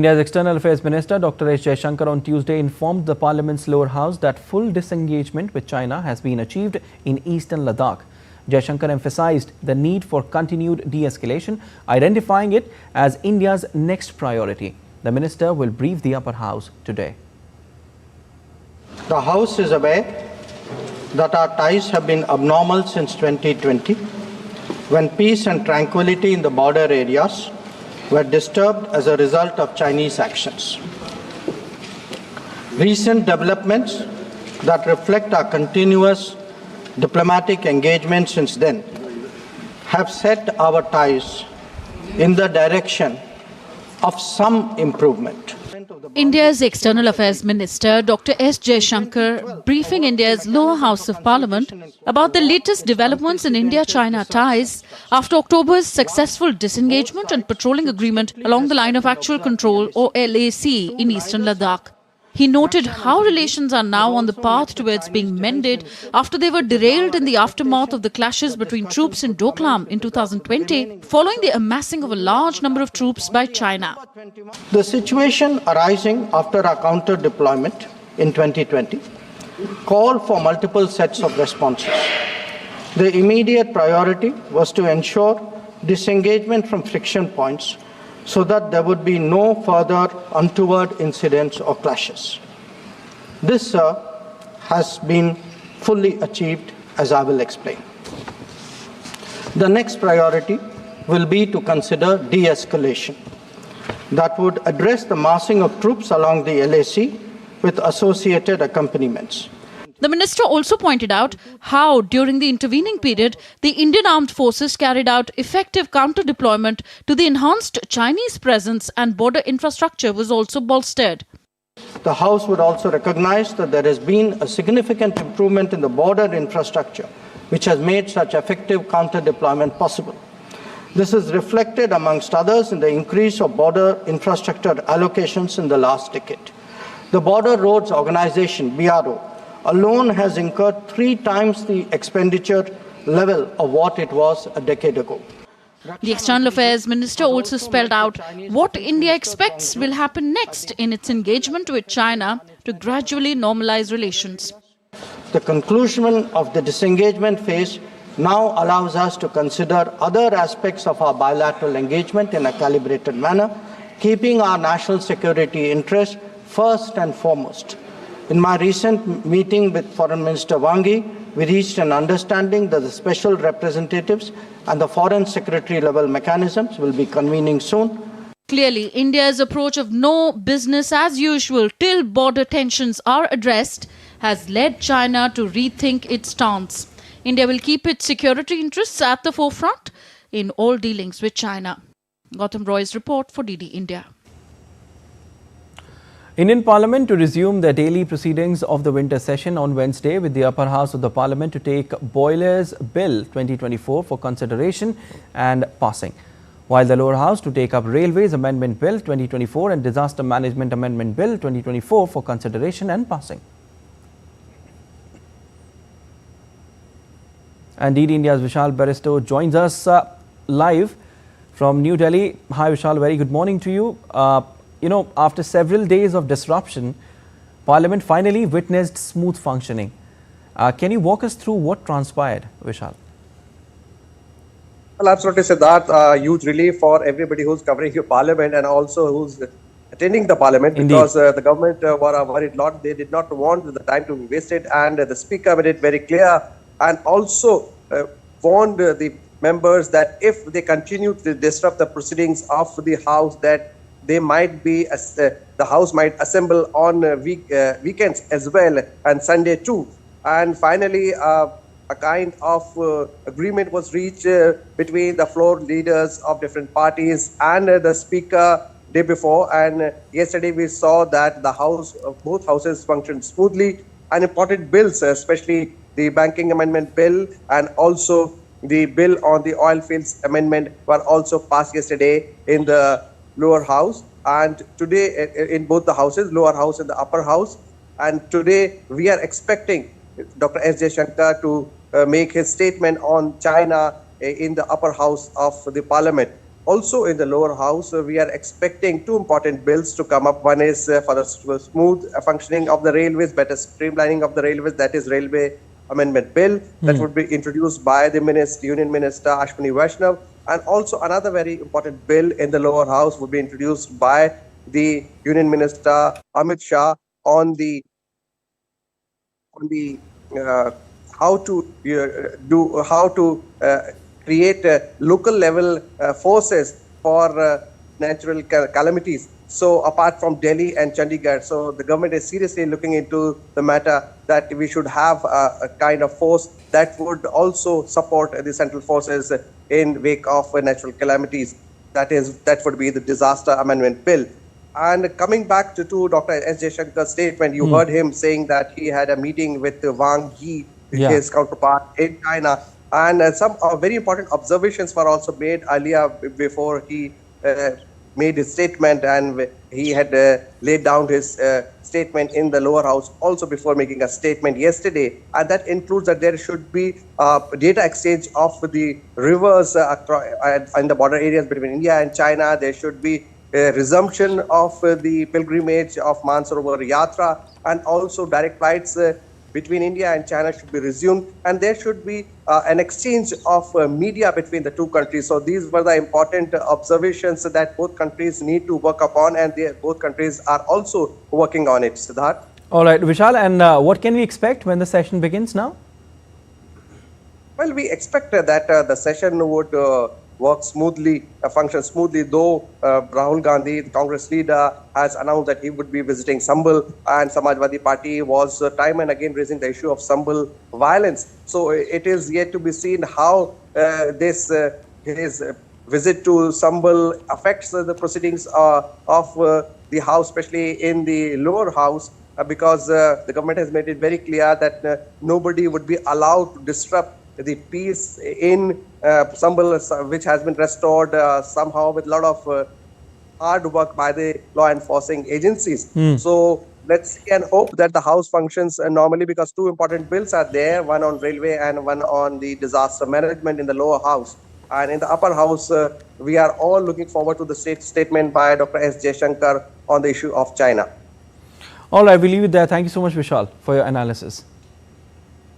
India's External Affairs Minister Dr. Jaishankar on Tuesday informed the Parliament's lower house that full disengagement with China has been achieved in Eastern Ladakh. Jaishankar emphasized the need for continued de-escalation, identifying it as India's next priority. The minister will brief the upper house today. The House is aware that our ties have been abnormal since 2020, when peace and tranquility in the border areas were disturbed as a result of Chinese actions. Recent developments that reflect our continuous diplomatic engagement since then have set our ties in the direction of some improvement. India's External Affairs Minister Dr. S. Jaishankar briefing India's lower house of Parliament about the latest developments in India-China ties after October's successful disengagement and patrolling agreement along the line of actual control or LAC in Eastern Ladakh. He noted how relations are now on the path towards being mended after they were derailed in the aftermath of the clashes between troops in Doklam in 2020 following the amassing of a large number of troops by China. The situation arising after our counter-deployment in 2020 called for multiple sets of responses. The immediate priority was to ensure disengagement from friction points so that there would be no further untoward incidents or clashes. This, has been fully achieved, as I will explain. The next priority will be to consider de-escalation that would address the massing of troops along the LAC with associated accompaniments. The minister also pointed out how, during the intervening period, the Indian Armed Forces carried out effective counter-deployment to the enhanced Chinese presence and border infrastructure was also bolstered. The House would also recognize that there has been a significant improvement in the border infrastructure, which has made such effective counter-deployment possible. This is reflected, amongst others, in the increase of border infrastructure allocations in the last decade. The Border Roads Organization, BRO, alone has incurred 3 times the expenditure level of what it was a decade ago. The External Affairs Minister also spelled out what India expects will happen next in its engagement with China to gradually normalize relations. The conclusion of the disengagement phase now allows us to consider other aspects of our bilateral engagement in a calibrated manner, keeping our national security interests first and foremost. In my recent meeting with Foreign Minister Wang Yi, we reached an understanding that the special representatives and the Foreign Secretary level mechanisms will be convening soon. Clearly, India's approach of no business as usual till border tensions are addressed has led China to rethink its stance. India will keep its security interests at the forefront in all dealings with China. Gautam Roy's report for DD India. Indian Parliament to resume their daily proceedings of the winter session on Wednesday, with the upper house of the Parliament to take Boilers Bill 2024 for consideration and passing, while the lower house to take up Railways Amendment Bill 2024 and Disaster Management Amendment Bill 2024 for consideration and passing. And DD India's Vishal Baristo joins us live from New Delhi. Hi Vishal, very good morning to you. After several days of disruption, Parliament finally witnessed smooth functioning. Can you walk us through what transpired, Vishal? Well, absolutely, Siddharth. Huge relief for everybody who's covering your Parliament and also who's attending the Parliament. Indeed. Because the government were worried a lot. They did not want the time to be wasted, and the Speaker made it very clear and also warned the members that if they continue to disrupt the proceedings of the House, that they might be, the House might assemble on weekends as well and Sunday too. And finally, a kind of agreement was reached between the floor leaders of different parties and the Speaker day before. And yesterday we saw that the House, both houses functioned smoothly, and important bills, especially the Banking Amendment Bill and also the bill on the oil fields amendment, were also passed yesterday in the lower house, and today in both the houses, lower house and the upper house. And today we are expecting Dr. S. Jaishankar to make his statement on China in the upper house of the Parliament. Also in the lower house, we are expecting two important bills to come up. One is for the smooth functioning of the railways, better streamlining of the railways, that is Railway Amendment Bill that would be introduced by the Union Minister Ashwini Vaishnav. And also another very important bill in the lower house would be introduced by the Union Minister Amit Shah on the how to create local level forces for natural calamities. So apart from Delhi and Chandigarh, so the government is seriously looking into the matter that we should have a kind of force that would also support the central forces in wake of natural calamities. That would be the Disaster Amendment Bill. And coming back to Dr. S. Jaishankar's statement, you heard him saying that he had a meeting with Wang Yi, his counterpart in China. And some very important observations were also made earlier before he made his statement, and he had laid down his statement in the lower house also before making a statement yesterday. And that includes that there should be data exchange of the rivers in the border areas between India and China. There should be a resumption of the pilgrimage of Mansarovar Yatra, and also direct flights between India and China should be resumed, and there should be an exchange of media between the two countries. So these were the important observations that both countries need to work upon, and both countries are also working on it. Siddharth? All right, Vishal, and what can we expect when the session begins now? Well, we expect that the session would work smoothly, function smoothly, though Rahul Gandhi, the Congress leader, has announced that he would be visiting Sambhal, and Samajwadi Party was time and again raising the issue of Sambhal violence. So it is yet to be seen how his visit to Sambhal affects the proceedings of the House, especially in the lower house, because the government has made it very clear that nobody would be allowed to disrupt the peace in Sambhal, which has been restored somehow with a lot of hard work by the law enforcing agencies. So let's see and hope that the House functions normally, because two important bills are there, one on railway and one on the disaster management in the lower house. And in the upper house, we are all looking forward to the statement by Dr. S. Jaishankar on the issue of China. All right, we'll leave it there. Thank you so much, Vishal, for your analysis.